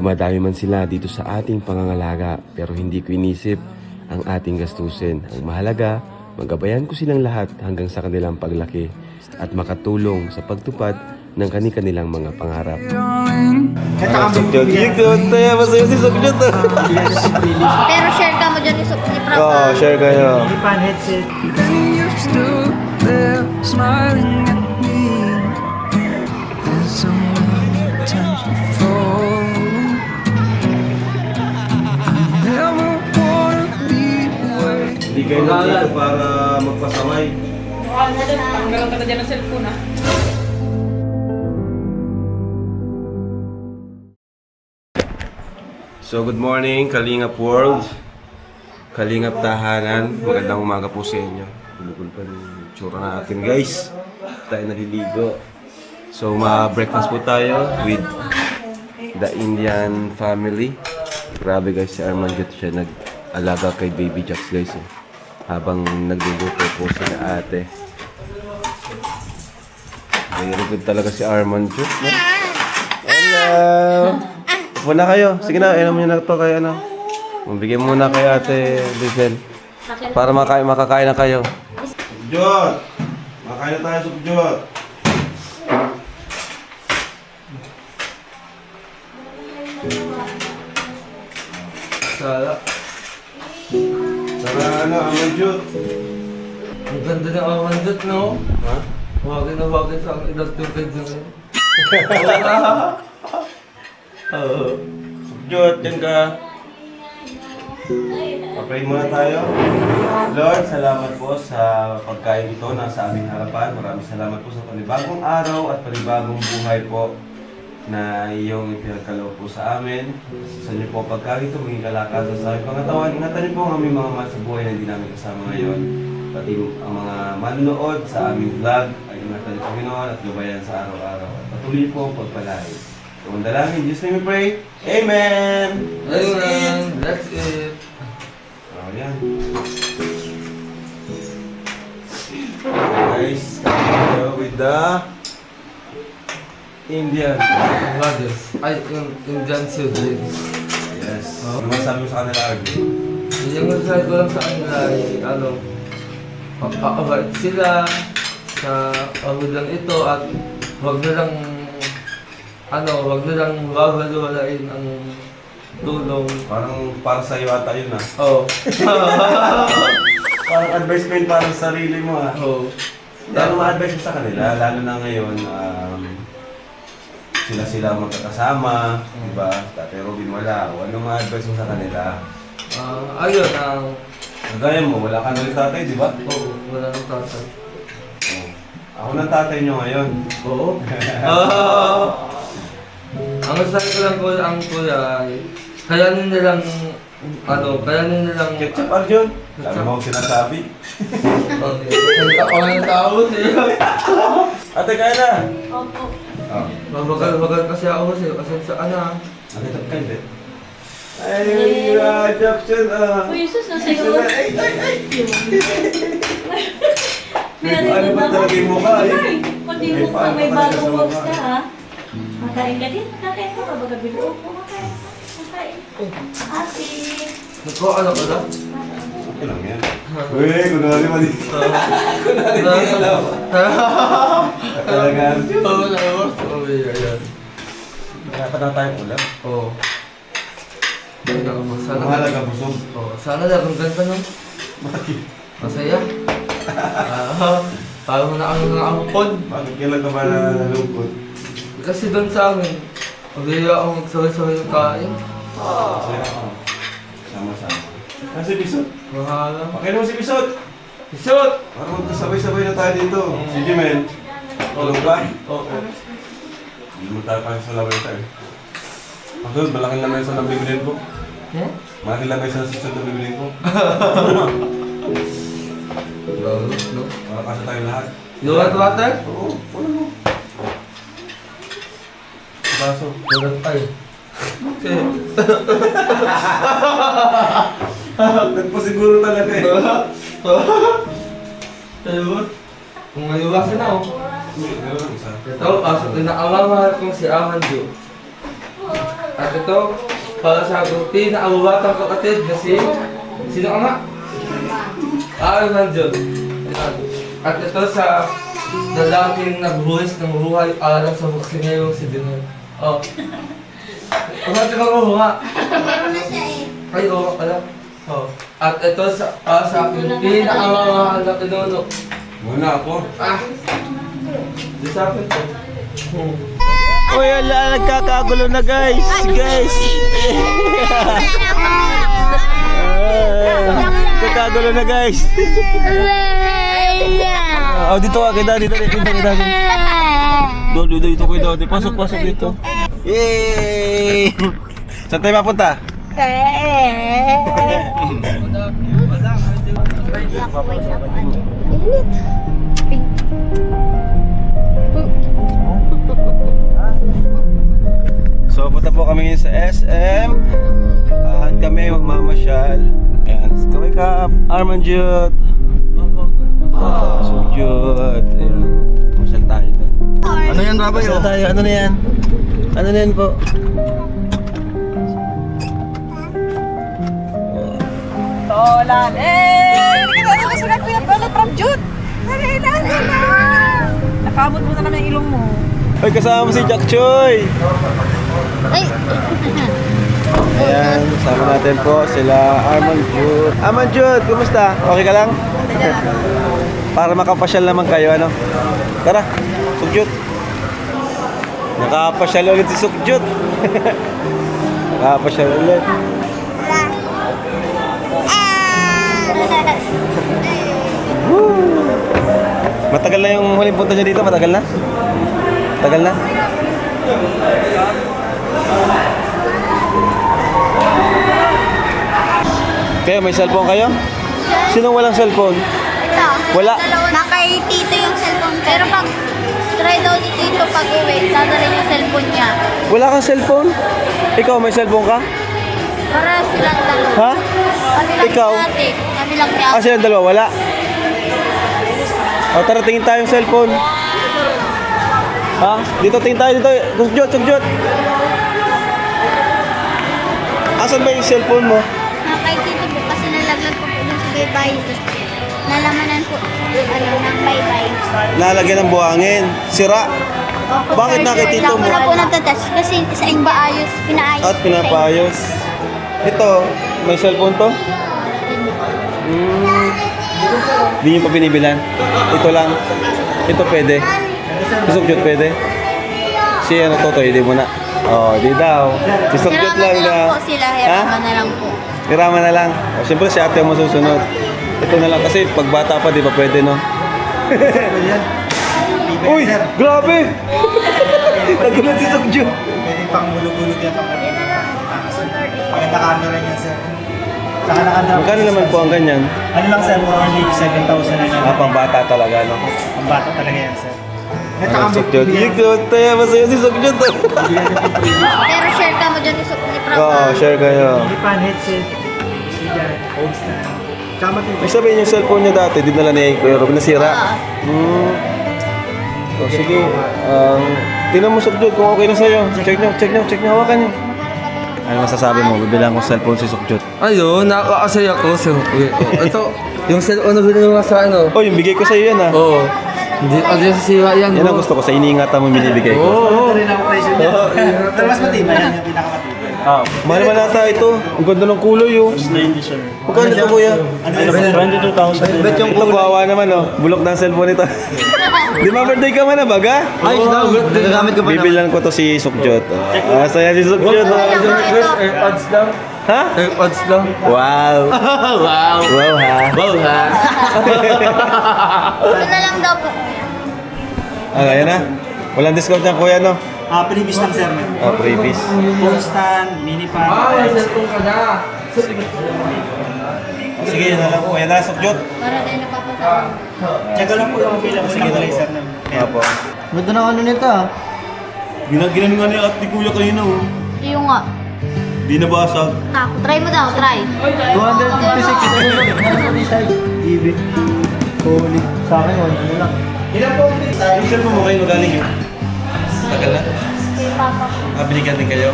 Dumadami man sila dito sa ating pangangalaga pero hindi ko inisip ang ating gastusin. Ang mahalaga, magabayan ko silang lahat hanggang sa kanilang paglaki at makatulong sa pagtupad ng kanilang mga pangarap. Pero share ka mo dyan ni Prof. Oo, share kayo. Ipan headset. Then you're still there, smiling at me. As so many times before. I never wanna be away. Hindi kayo nandito para magpasaway. Tanggalan ka na dyan ng cellphone, ha? So good morning, Kalingap World, Kalingap Tahanan. Magandang umaga po sa inyo. Bulugol pa yung tsura natin guys. Tayo naliligo. So ma-breakfast po tayo with the Indian family. Grabe guys, si Arman dito siya nag-alaga kay Baby Jax guys. Habang nagluluto po sila ate. Very good talaga si Arman dito. No? Hello! Muna kayo. Sige na, inom nyo na ito kay ano. Mabigyan muna kay ate Lizelle. Para makakain na kayo. Subjot! Makain na tayo, Subjot. Sala. Tara, ano, Amanjut. Ang ganda ng Amanjut, no? Ha? Wagin na wagin sa ang electric ngayon. Subjot, dyan ka. Papray muna tayo. Lord, salamat po sa pagkain ito na sa aming harapan. Maraming salamat po sa panibagong araw at panibagong buhay po na iyong ipinagkaloob po sa amin. Sa inyo po pagkain ito, maging kalakasan sa aming pangatawan. Ingatan niyo po ang aming mga mahal sa buhay na hindi namin kasama ngayon. Pati ang mga manonood sa aming vlog ay ingatan niyo Panginoon at gabayan sa araw-araw. At patuloy po ang pagpalain. So, ang dalangin, just let me pray. Amen! Ayun, that's it. Oh, yan. Guys, tayo with the Indian. Brothers. Ay, yung Indian siblings. Yes. Ano masabi mo sa kanila, Arby? Yung masasabi ko lang sa kanila ay, ano, pagpapabait sila sa pagudang ito at huwag nilang huwag nilang wawala-walain ang tulong. Parang para sa iyo ata yun, ah. Oo. Parang advice mo yun para sa sarili mo, ah. Oo. Ano ma-advise mo sa kanila? Lalo na ngayon, sila magkakasama, diba? Tatay Robin wala. Ano ma-advise mo sa kanila? Ayun, Kagaya mo, wala ka na rin tatay, di ba? oo, wala nang tatay. Oo. Ako ng tatay nyo ngayon. Oo. Ang masasabi ko lang kuya, ang kuya ay, kayanin nilang, kayanin nilang... Ketchup, Arjun. Sabi mo akong sinasabi. Kaya ako ng tao siya. Ate, kaya na! Opo. Oh. Mabagal kasi ako siya, pasensya ka na. Nakita ka hindi? Ay, Jackson, ah. Uy, sus, nasa iyo. Ay! Very Ano good ba talaga yung mukha, eh? Ay, pati May mo pa, paano may ka bagong sa works mukha? ka, ha? Makain ka din, makain ka. Baga binuo ko, makain. Makain. Ate. Naku, ano ka na? Okay lang yan. Uy, kunwari mali. Kunwari di alam. Talaga, Arjun. Oo, naku. Oo, ayan. Dapat na tayong ulam. Oo. Sana, Mahalaga busog. sana lang, ang ganda nun. Bakit? Masaya. Parang na ang ampon. Bakit kailan ka ba nalungkot? Kasi doon sa amin, magaya ako magsaway-saway yung kain. Masaya ako. Sama-sama. Si Bisot. Mahala. Pakailan mo si Bisot. Isot! Para magkasabay-sabay na tayo dito. Si Jimel. Tulog ka? Oo. Hindi mo tayo pa sa laway tayo. Pagod, malaking lamesa ng bibilin ko. Malaking lamesa ng sisod ng bibilin ko. No? Para kasi tayo lahat. You want water? Oo, wala mo. Baso. Walang ay. Okay. Nagpasiguro talaga eh. Ayun. Kung maliwasan na Meron isa. Ito, pasok din na ang mamahal kong si Amanjo. At ito, para sa ating pinakabubatang kapatid na sino ka nga? Arman Jud. At ito sa lalaking nagbuhis ng buhay alang sa buksinero si Dinoy. Oh. Kumati ka mo nga. Ay, oo pala. Oh. At ito sa aking pinakamamahal na pinuno. Muna ako. Di sa akin to. Uy, ala, nagkakagulo na guys. Nagkakagulo na guys. Oh, dito ka, kita. Dito kayo dati. Pasok dito. Yay! Saan tayo mapunta? So, punta po kami ngayon sa SM. At kami magmamasyal. Ayan, wake up, Arman Jud. Jud. Ayan, masyal tayo doon. Ano yan, Rabay? Masyal tayo, ano na yan? Ano na yan po? Tolan. Hindi ka sulat ko yung tolan from Jud. Narila. Nakamot mo na naman yung ilong mo. Ay, kasama si Jack Choy. Ayan, kasama natin po sila Arman Jud. Arman Jud, kumusta? Okay ka lang? Para makapasyal naman kayo, ano? Tara, Sugjut. Nakapasyal ulit si Sugjut. Nakapasyal ulit. Woo! Matagal na yung huling punta niya dito? Matagal na? Tagal na? Kaya may cellphone kayo? Sinong walang cellphone? Ito. Wala. Nakay tito yung cellphone. Pero pag try daw ni tito pag uwi, dadalhin yung cellphone niya. Wala kang cellphone? Ikaw may cellphone ka? Para silang dalawa. Ha? Kami lang Ikaw? ni ate. Kami lang ni Ah, ate. silang dalawa, wala. O, tara, tingin tayong cellphone. Ha? Dito, tingin tayo dito. Sugjot. Asan ba yung cellphone mo? Nakay tito po kasi nalaglag ko po dun sa baybay. Tapos nalamanan po ng baybay. Lalagyan ng buhangin. Sira. Bakit nakay tito mo? Wala po nagtatas kasi sa iba ayos, pinaayos. At pinapaayos. Ito, may cellphone to? Hindi nyo pa binibilan. Ito lang. Ito pwede. Sugjot pwede. Si ano Totoy, di mo na. Oh, di daw. Si Sugjot lang Hiraman na lang na. po sila, hiraman na lang po. Hiraman na lang. O, siyempre si ate ang masusunod. Ito na lang kasi pag bata pa, di ba pwede, no? Uy! Grabe! Nagulat si Sugjot. Pwedeng pang bulog-bulog yan pang maganda camera niya, sir. Saka nakadrop. Magkano naman po ang ganyan? Ano lang, sir? Only 7,000 na yan. Ah, pang bata talaga, no? Ang bata talaga yan, sir. Ito Ay, kami Sugjot. bibigyan. Sugjot, tayo masaya si Sugjot. Pero share ka mo dyan ni Frank. Oo, share kayo. Lipan, headset, speaker, old stand. Tsaka matindi. May sabihin yung cellphone niya dati, dinala ni Kuya Rob, nasira. Oh, sige. Tingnan mo Sugjot kung okay na sa'yo. Check nyo, hawakan nyo. Ano masasabi mo? Bibilang ko cellphone si Sugjot. Ayun, nakakasaya ko sa ito, yung cellphone na ginawa sa ano. Oh, yung bigay ko sa'yo yan, ha? Oo. Hindi sasira yan. Yan ang gusto ko, sa iniingatan mo binibigay ko. Oo. Ito rin ang presyo niya. Pero mas matibay yan yung pinakamatibay. Mahal naman nata ito. Ang ganda ng kulay, oh. 90, sir. Magkano ito, kuya? Ano yun, sir? 22,000. Bet yung Ito, kawawa naman, oh. Bulok na ang cellphone ito. Di ba birthday ka man na baga? Ay, nagagamit ko pa naman. Bibilan ko to si Sugjot. Saya si Sugjot. AirPods lang. Ha? AirPods lang. Wow. Wow. Wow, ha? Wow ha. Ito na lang daw po. Ayan na. Walang discount yan, kuya, no? Previous lang, sir. Previous. Phone stand, mini pan. May cellphone ka na. Sige, yun na lang po. Ayan na, Sugjot. Para tayo napapasama. Check ko lang po yung available ng blazer na. Apo. Ganda na ano nito, ah. Ginano nga ni ate kuya kayo na, oh. Yung nga. Di nabasag. Try mo daw, try. 256. EV. Holy. Sa akin, ano lang. Yung cellphone mo kayo magaling yun? Tagal na? papa ko. Binigyan din kayo?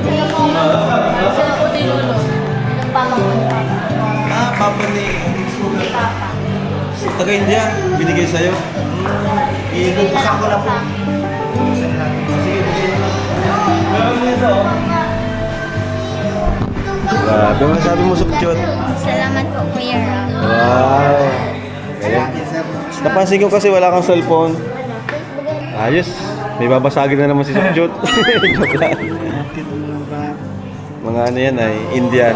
Sila po din ulo. Ng papa ko. Papa ni... Papa. Taga-India, binigay sa'yo. Ilubusan ko na po. Ilubusan na natin. Grabe, ano sabi mo, Sukjot? Salamat po, Kuya Ram. Wow. Ayan. Napansin ko kasi wala kang cellphone. Ayos. May babasagin na naman si Sukjot. Joke lang. Mga ano yan ay Indian.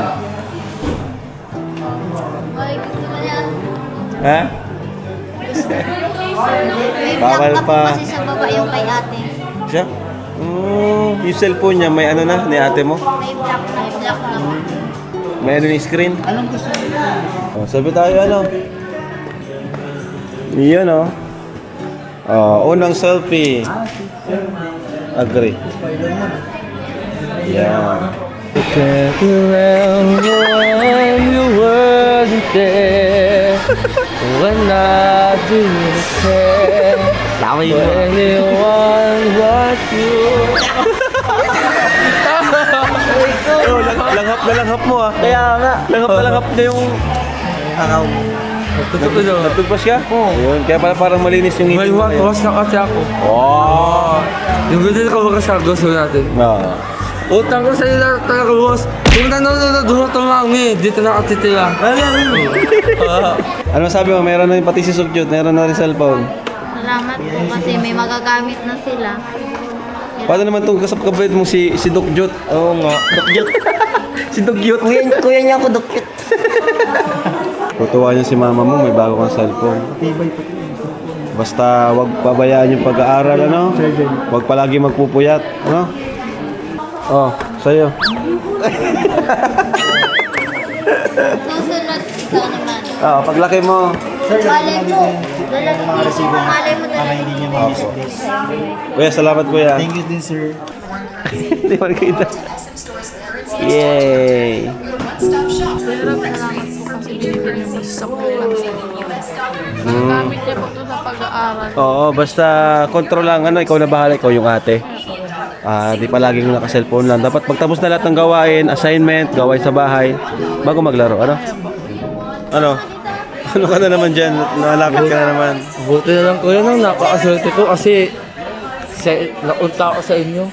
Ay, gusto ko niya. Ha? May Bawal black na po pa. kasi sa baba yung kay ate. Siya? Yung cellphone niya, may ano na, ni ate mo? May black na po. May ano yung screen? Anong gusto niyo? Sabi tayo ano? Iyon oh. Unang selfie. Agree. Yeah. Look around when you weren't there. When I didn't care. Anyone but you. Langhap mo ah. Kaya nga. Langhap na yung... Natugpas ka? Oo. Ayun, kaya pala parang malinis yung May ngipin mo ngayon. was na kasi ako. Wow! Yung ganito ko sa gusto natin. Utang ko sa iyo talaga, boss. Kung nanonood doon tumami, dito na katitira. Ano sabi mo? Meron na yung pati si Sukjot, meron na rin cellphone. Salamat po kasi may magagamit na sila. Paano naman itong kasap-kabait mo si Dukjot? Oo nga. Dukjot. Si Dukjot. Kuya niya ako, Dukjot. Tutuwa niya si mama mo, may bago kang cellphone. Basta wag pabayaan yung pag-aaral, ano? Wag palagi magpupuyat, ano? Oh, sa'yo. Susunod, ikaw naman. Paglaki mo. Malay mo. Malay mo Para hindi niya ma-misplace. Kuya, salamat kuya. Thank you din, sir. Hindi mo nakita. Yay! Gamit niya po ito sa pag-aaral. Oo, basta control lang, ano, ikaw na bahala, ikaw yung ate. Di palaging naka-cellphone lang. Dapat pagtapos na lahat ng gawain, assignment, gawain sa bahay, bago maglaro, ano? Ano? Ano ka na naman dyan? Nalapit ka na naman. Buti na lang kuya nang napakaswerte ko kasi naunta ako sa inyo.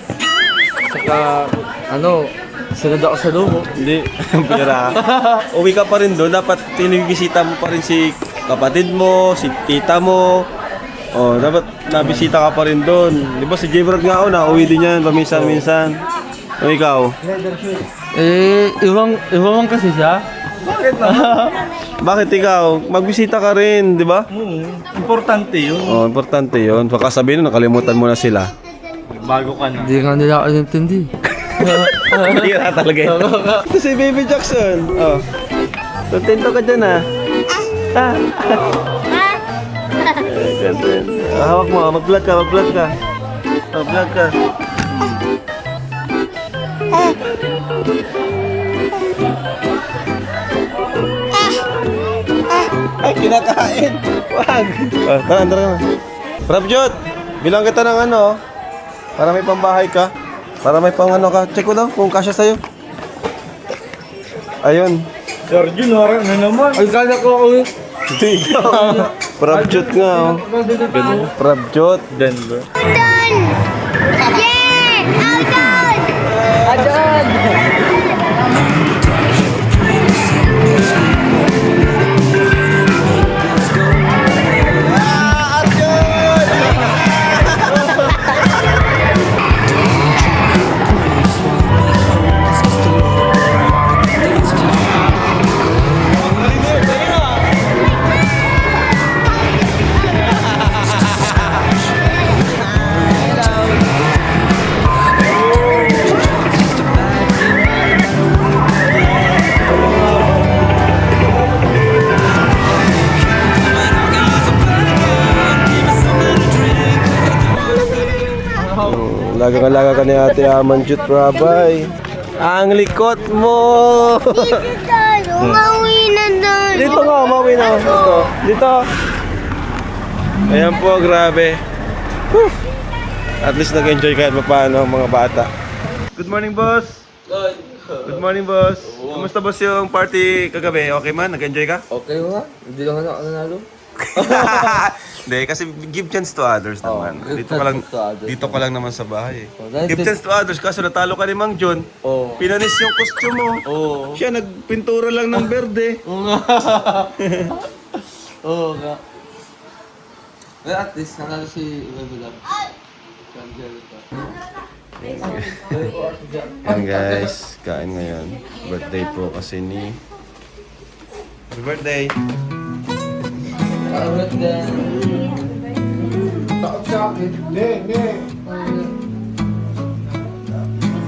Saka, sunod ako sa lumo. Hindi, pira. Uwi ka pa rin doon, dapat tinibisita mo pa rin si kapatid mo, si tita mo. Oh, dapat nabisita ka pa rin doon. Di ba si J-Brad nga nauwi din yan, paminsan-minsan. O ikaw? Iwang kasi siya. Bakit ikaw? Magbisita ka rin, di ba? Importante yun. Oh, importante yun. Baka sabihin, nakalimutan mo na sila. Bago ka na. Hindi nga nila ako intindi. Hindi ka na talaga yun. Ito si Baby Jackson. Oh. Contento ka dyan ah. Hawak mo, mag-vlog ka, mag-vlog ka. Mag-vlog ka. Ay, kinakain. Wag. Tara, tara na. Prabjot, bilang kita ng ano, para may pambahay ka. Para may pang ano ka. Check ko daw kung kasya sa'yo. Ayun. Sir Jun, harap na naman. Ay, kala ko ako eh. Hindi ikaw. Prabjot nga oh. Prabjot. Denver. Done! Yay! I'm done! Laga ka ni Ate Amanjut Rabay. Ang likot mo! Umuwi na doon. Dito nga, mauwi na. Dito. Dito. Ayan po, grabe. Whew. At least nag-enjoy kahit paano mga bata. Good morning, boss! Good morning, boss! Kumusta, boss, yung party kagabi? Okay man? Nag-enjoy ka? Okay nga. Hindi lang ako nanalo. Hindi, kasi give chance to others naman. give Dito ka lang, chance to others. dito ka lang naman sa bahay. dahil Give chance to others, kaso natalo ka ni Mang John. Oo. Pinanis yung costume mo. Oo. Siya nagpintura lang ng berde. Oo nga. Well, at least nanalo si Webula. Si Angelica. Yan guys, kain ngayon. Birthday po kasi ni... Happy birthday! Alright then. Takot sa akin. Hindi.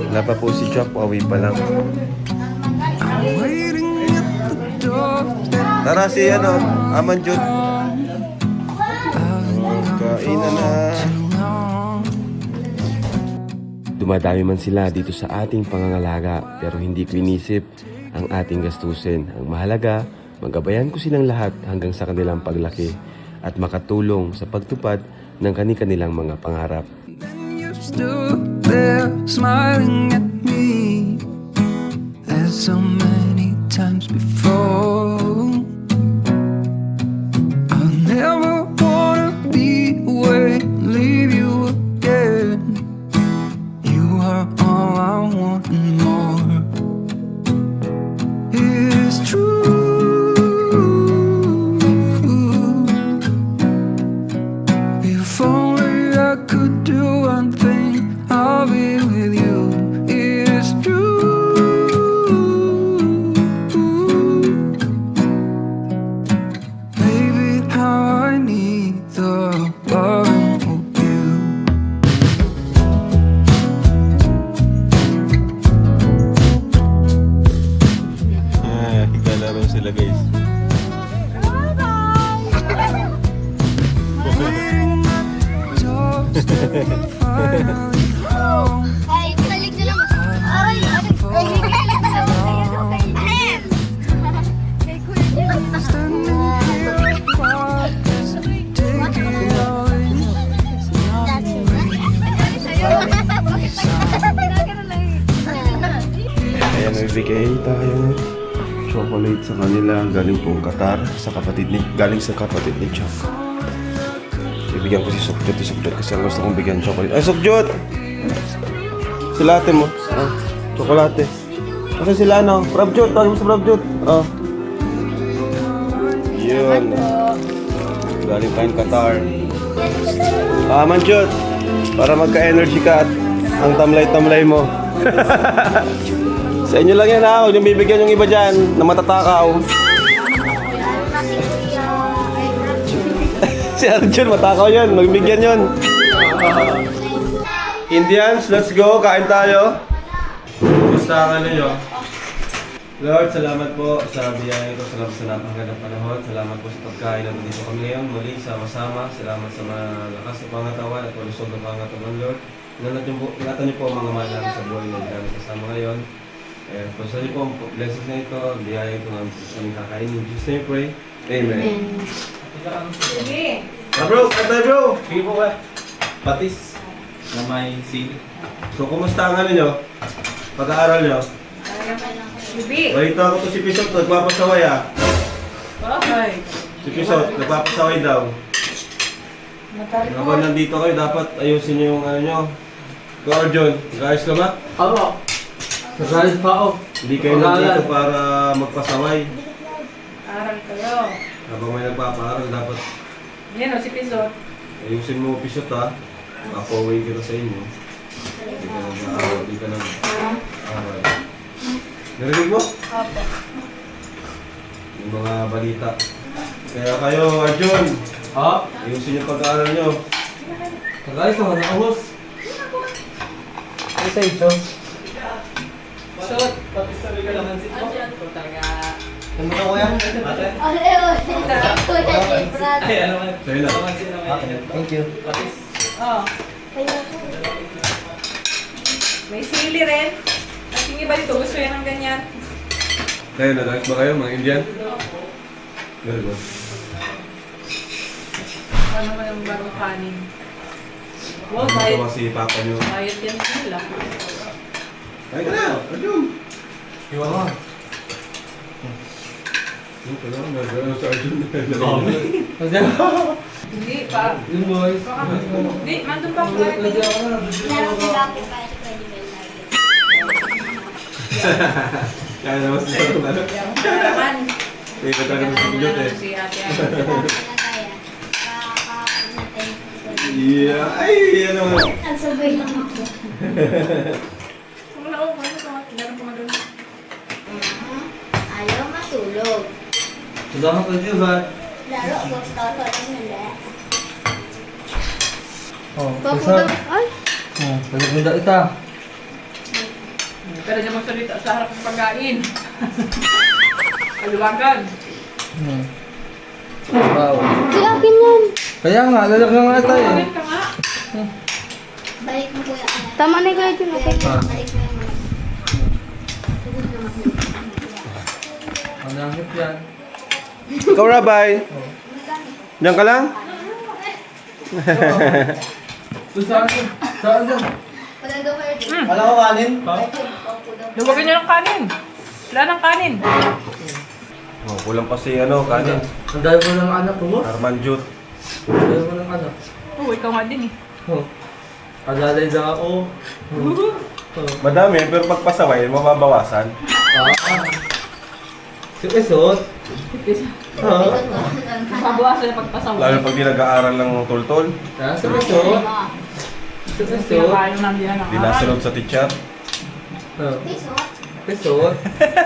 Wala pa po si Chop, awi pa lang. Waiting at the doorstep. Tara si Aman Jud. Kain na. Dumadami man sila dito sa ating pangangalaga pero hindi ko inisip ang ating gastusin. Ang mahalaga, magabayan ko silang lahat hanggang sa kanilang paglaki at makatulong sa pagtupad ng kani-kanilang mga pangarap. Then you stood there smiling at me as so many times before. I'll never wanna be away, leave you again. You are all I want and more. It's true. If only I could do one thing, I'll be with you. It's true. Baby, how I need the loving of you. Ikalaro sila guys. Waiting at the doorstep, finally home. Ay, balik na lang. Aray, Standing here apart, take it all in. Ayan, may bigay tayong chocolate sa kanila. Galing pong Qatar galing sa kapatid ni Chuck. Ibigyan ko si Sukjot kasi ang gusto kong bigyan chocolate. Ay, Sukjot! Sila ate mo. Ah, chocolate. Kasi sila Prabjot, tawag mo sa Prabjot. Ah. Yun. Galing tayong Qatar. Manjot, para magka-energy ka at ang tamlay-tamlay mo. Sa inyo lang yan ha, huwag niyong bibigyan yung iba dyan na matatakaw. Si Arjun, matakaw yan, magbigyan yun. Indians, let's go, kain tayo. Kumusta ang ano nyo? Lord, salamat po sa biyaya ito, salamat sa napakagandang panahon, salamat po sa pagkain na dito kami ngayon, muli sama-sama, salamat sa malakas na pangatawan at malusog na pangatawan, Lord. Ingatan niyo po ang mga mahal namin sa buhay na kami kasama ngayon. Pagsa niyo po ang blessings na ito, ang biyaya ito ng aming kakain. In Jesus' name pray, Amen. Sige. Bro, kantay bro! Sige po ba? Patis na may sili. So, kumusta ang ano nyo? Pag-aaral nyo? Bibi. Balita ko to si Pisot, nagpapasaway ah. Okay. Si Pisot, nagpapasaway daw. Habang nandito kayo, dapat ayusin nyo yung ano nyo. Ikaw, Arjun, guys ka ba? Ako. Nagalit pa ako. Hindi kayo nandito para magpasaway. Aral kayo. Habang may nagpapaaral, dapat Yan o, si Pizot. ayusin mo Pisot ha. Mapaway kita sa inyo. Hindi ka nag-aaral, hindi ka nag-aaral. Narinig mo? Opo. Yung mga balita. Kaya kayo, Arjun, Ha? ayusin yung pag-aaral nyo. Nagalit ako na ahos. Isa ito. Pizot. Ano mo kuya? Ate? Ay, ano man? Sa'yo na. Thank you. Oh. May sili rin. At yung iba dito, gusto yan ng ganyan. Kayo, nag-ayos ba kayo, mga Indian? Very good. Ano naman yung bagong kanin? Wow, Ito diet. kasi papa nyo. Diet yan nila. Ay ka na! Arjun! Iwan mo. Yung pala, nagano sa Arjun. Hindi pa. Yun boys. Hindi, mandun pa ako. Laro ko dati pa sa pwede ba yung target. Kaya naman sa sarong ano. Naman. Kaya ka talaga sa bigot eh. Si ate Kaya kaya. Kakakapag natin. Yeah. Ay, ano. Nagsabay lang ako. Wala ako. Meron pa maganda. Ayaw matulog. Kasama ko dito ba? Laro, gusto ko lang nila. Oh, Papunta. Ay! Oh, pagkakunda ita. Pero niya magsalita sa harap ng pagkain. Kaluwagan. Wow. Kaya ganyan. Kaya nga, lalaki nga ito eh. Bakit ka nga? Balik mo kuya. Tama na kuya dyan. Okay. Ah. Balik mo yung Ang langit yan. Ikaw, Rabay. Diyan ka lang? Saan? Saan dyan? Pala daw kayo dyan. Wala ko kanin? Luwagin niyo ng kanin. Wala ng kanin. Oh, kulang pa si ano, kanin. Ang dami mo ng anak ko mo? Arman Jut. Ang dami mo ng anak. Oo, ikaw nga din eh. Oh. Kalalay na ako. Oh. Madami, pero pagpasaway, mababawasan. Si Esot. Oh. Pabawasan na pagpasawa. Lalo pag di nag-aaral ng tultol, Si Esot. Si Esot. Pinakain lang din ang di nasunod sa teacher. Oh. Piso. Esot.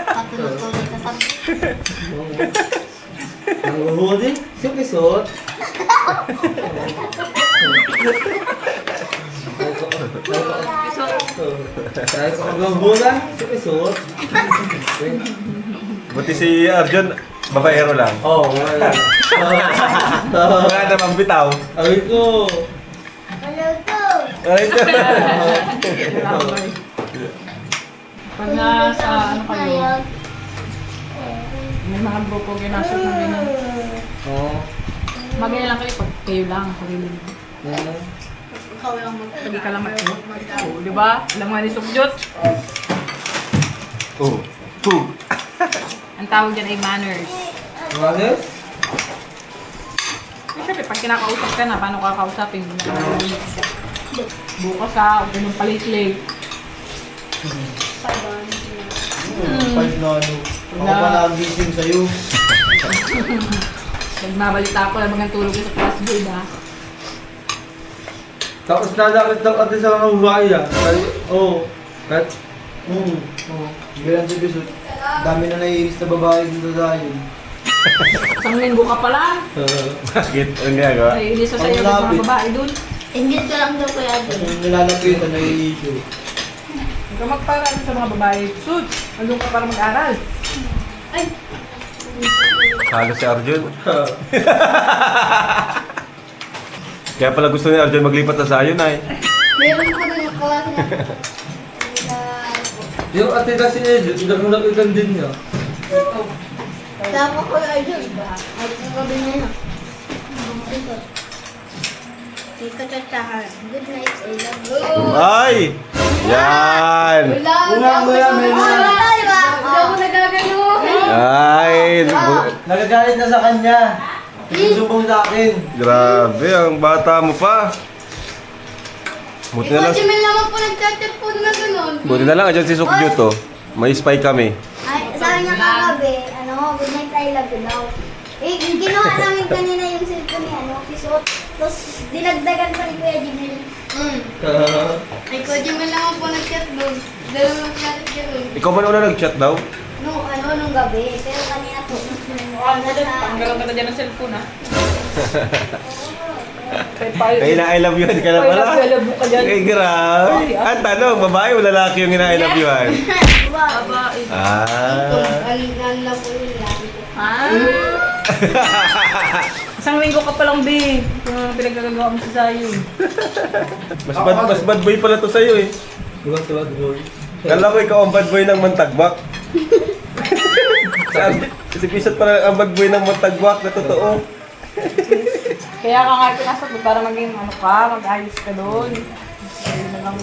Patulog-tulog sa sabi. Ang uhuli. Si Esot. Kaya ko ang bulan. Si Esot. Buti si Arjun, babaero lang. Oh, wala. Wala namang bitaw. Ay ko. Hello to. Ay, ito. Pag nasa ano kayo, may mga grupo ginasok na ganyan. Oh. Magaya lang kayo pag kayo lang. Sarili mo. Ikaw lang mag- Lagi ka lang Oo, di ba? Alam nga ni Sukjot. Oh. Ang tawag dyan ay manners. Manis? Eh, syempre, pag kinakausap ka na, paano ka kausapin? Bukas ka, huwag ganun palit-late. Five na ano. Ako pa nagising sa'yo. Nagmabalita ako, lang mga tulog ko sa class board, ha? Tapos nalakit lang ate sa mga babae ah. Oo. Kahit, Oo. Ganyan si Bisot. Dami na naiinis na babae dito tayo. Isang linggo ka pa lang. Bakit? Ang ginagawa? Ay, inis sa sa'yo ng mga babae dun. Engage ka lang daw kuya dyan. Yung nilalapitan, nai-issue. Huwag ka magparaan sa mga babae. Sud, andun ka para mag-aral. Ay! Halo si Arjun. Kaya pala gusto ni Arjun maglipat na sa ayon ay. Meron ko rin yung kawasan na. yung ate kasi Edith, naglakitan din niya. Dapat ko ay dyan. Ay, ang gabi na yun. Ito. Ito tatahan. Good night, I love you. Ay! Yan! Wala, di ba? Hindi ako nagagano. Ay! Nagagalit na sa kanya. Sinusumbong sa akin. Grabe, ang bata mo pa. Buti na Ikaw, lang, Jimel naman po nag-chat po na gano'n. buti na lang, andyan si Sukjut to. May spy kami. Ay, sabi niya kagabi, good night, I love you daw. Eh, ginawa namin kanina yung cellphone ni Pisot. Tapos, dinagdagan pa ni Kuya Jimel. Ay, Kuya Jimel naman po nag-chat doon. Dalawang chat doon. Ikaw ba na una nag-chat daw? Nung gabi. Pero kanina po, Tanggalan ka na dyan ng cellphone, ha? Ay, I love you ka na pala. I love you ka dyan. Ay, grabe. Ang tanong, babae o lalaki yung I love you-an? Babae. Ah. Ano na po yun lang. Ha? Isang linggo ka palang, B. Kung pinagkagagawa mo sa sayo. Mas bad boy pala to sa'yo eh. Diba, boy? Kala ko ikaw ang bad boy ng Mantagbak. Si Pisot pala ang bad boy ng Mantagbak na totoo. Kaya ka nga pinasok para maging ano ka, mag-ayos ka doon. Hindi na lang